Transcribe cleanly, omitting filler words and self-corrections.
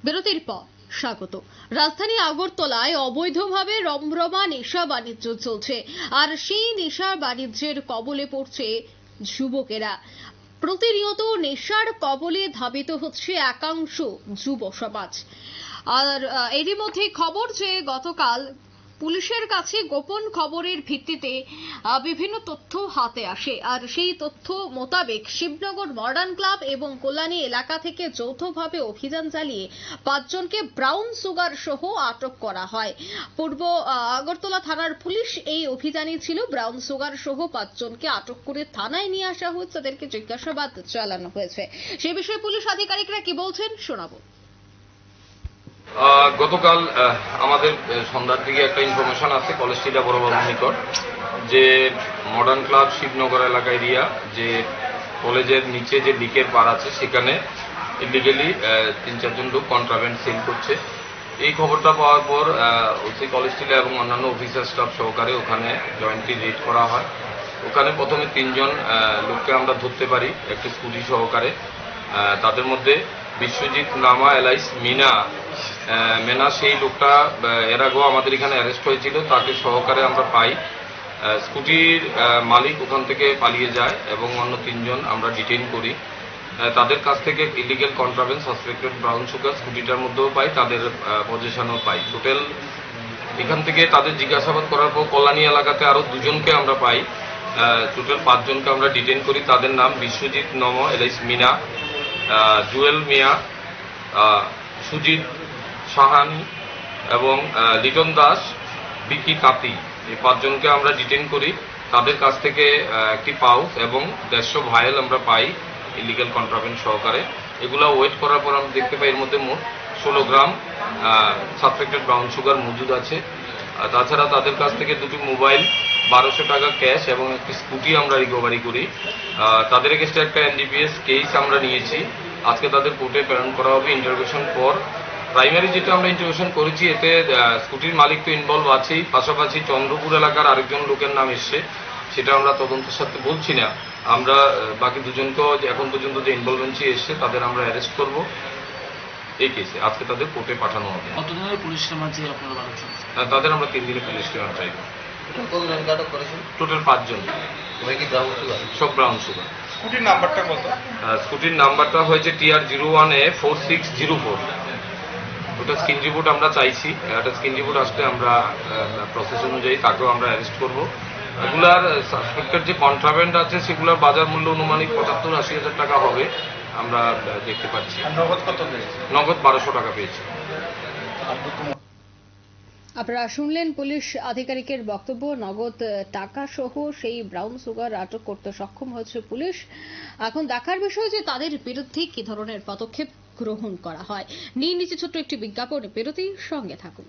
বিরতির পর স্বাগত। রাজধানী আগরতলায় অবৈধভাবে রমরমা নেশা বাণিজ্য চলছে, আর সেই নেশা বাণিজ্যের কবলে পড়ছে যুবকেরা। প্রতিনিয়ত নেশার কবলে ধাবিত হচ্ছে একাংশ যুব সমাজ। আর এরই মধ্যে খবর যে গতকাল পুলিশের কাছে গোপন খবরের ভিত্তিতে বিভিন্ন তথ্য হাতে আসে, আর সেই তথ্য মোতাবেক শিবনগর মডার্ন ক্লাব এবং কল্যাণী এলাকা থেকে যৌথভাবে অভিযান চালিয়ে 5 জনকে ব্রাউন সুগার সহ আটক করা হয়। পূর্ব আগরতলা থানার পুলিশ এই অভিযানে ছিল। ব্রাউন সুগার সহ 5 জনকে আটক করে থানায় নিয়ে আসা হয়েছে, তাদেরকে জিজ্ঞাসাবাদ চালানো হয়েছে। সে বিষয়ে পুলিশ আধিকারিকরা কি বলছেন শোনাবো। গতকাল আমাদের সন্ধ্যার দিকে একটা ইনফরমেশন আছে কলেজটিলা বড়বাবুর নিকট, যে মডার্ন ক্লাব শিবনগর এলাকা এরিয়া, যে কলেজের নিচে যে লিকের পার আছে সেখানে ইলিগেলি 3-4 জন লোক কন্ট্রাব্যান্ড সেল করছে। এই খবরটা পাওয়ার পর ওসি কলেজটিলা এবং অন্যান্য অফিসার স্টাফ সহকারে ওখানে জয়েন্টলি রেড করা হয়। ওখানে প্রথমে 3 জন লোককে আমরা ধরতে পারি একটি স্কুটি সহকারে। তাদের মধ্যে বিশ্বজিৎ নামা এলাইস মেনা সেই লোকটা এর আগেও আমাদের এখানে অ্যারেস্ট হয়েছিল, তাকে সহকারে আমরা পাই। স্কুটির মালিক ওখান থেকে পালিয়ে যায় এবং অন্য 3 জন আমরা ডিটেইন করি। তাদের কাছ থেকে illegal contraband suspected brown sugar স্কুটিটার মধ্যেও পাই, তাদের পজিশনও পাই। টোটাল এখান থেকে তাদের জিজ্ঞাসাবাদ করার পর কল্যাণী এলাকাতে আরো 2 জনকে আমরা পাই। টোটাল 5 জনকে আমরা ডিটেইন করি। তাদের নাম বিশ্বজিৎ নম এলাইস মিনা, জুয়েল মিয়া, সুজিত সাহানি এবং লিটন দাস, বিকি কাতি। এই 5 জনকে আমরা ডিটেইন করি। তাদের কাছ থেকে একটি পাউচ এবং 150 ভাইল আমরা পাই ইলিগাল কন্ট্রাব্যান্ড সহকারে। এগুলা ওয়েট করার পর আমরা দেখতে পাই এর মধ্যে মোট 16 গ্রাম সাসপেক্টেড ব্রাউন সুগার মজুদ আছে। তাছাড়া তাদের কাছ থেকে 2টি মোবাইল, 1200 টাকা ক্যাশ এবং একটি স্কুটি আমরা রিকভারি করি। তাদের এগেইনস্টে একটা এনডিপিএস কেস আমরা নিয়েছি। আজকে তাদের কোর্টে প্রেরণ করা হবে ইন্টারোগেশন পর। প্রাইমারি যেটা আমরা ইন্টারোগেশন করেছি এতে স্কুটির মালিক তো ইনভলভ আছেই, পাশাপাশি চন্দ্রপুর এলাকার আরেকজন লোকের নাম এসছে, সেটা আমরা তদন্তের সাথে বলছি না। আমরা বাকি 2 জনকেও এখন পর্যন্ত যে ইনভলভেন্সি এসছে তাদের আমরা অ্যারেস্ট করব এই কেসে। আজকে তাদের কোর্টে পাঠানো হবে। কতদিনের পুলিশ রিমান্ড আপনারা বানাচ্ছেন? তাদের আমরা 3 দিনের পুলিশ রিমান্ড চাইব। টোটাল 5 জন, সব ব্রাউন সুগার। স্কুটির নাম্বারটা কত? স্কুটির নাম্বারটা হয়েছে TR01A4604। ওটা স্ক্রিন রিপোর্ট আমরা চাইছি। একটা স্ক্রিন রিপোর্ট আসলে আমরা প্রসেস অনুযায়ী তাকেও আমরা অ্যারেস্ট করব। এগুলার সাসপেক্টেড যে কন্ট্রাব্যান্ড আছে সেগুলোর বাজার মূল্য অনুমানিক 75-80 হাজার টাকা হবে আমরা দেখতে পাচ্ছি। নগদ কত পেয়েছে? নগদ 1200 টাকা পেয়েছি। আপনারা শুনলেন পুলিশ আধিকারিকের বক্তব্য। নগদ টাকা সহ সেই ব্রাউন সুগার আটক করতে সক্ষম হয়েছে পুলিশ। এখন দেখার বিষয় যে তাদের বিরুদ্ধে কি ধরনের পদক্ষেপ গ্রহণ করা হয়। নিয়ে নিচে ছোট্ট একটি বিজ্ঞাপন বিরতির সঙ্গে থাকুন।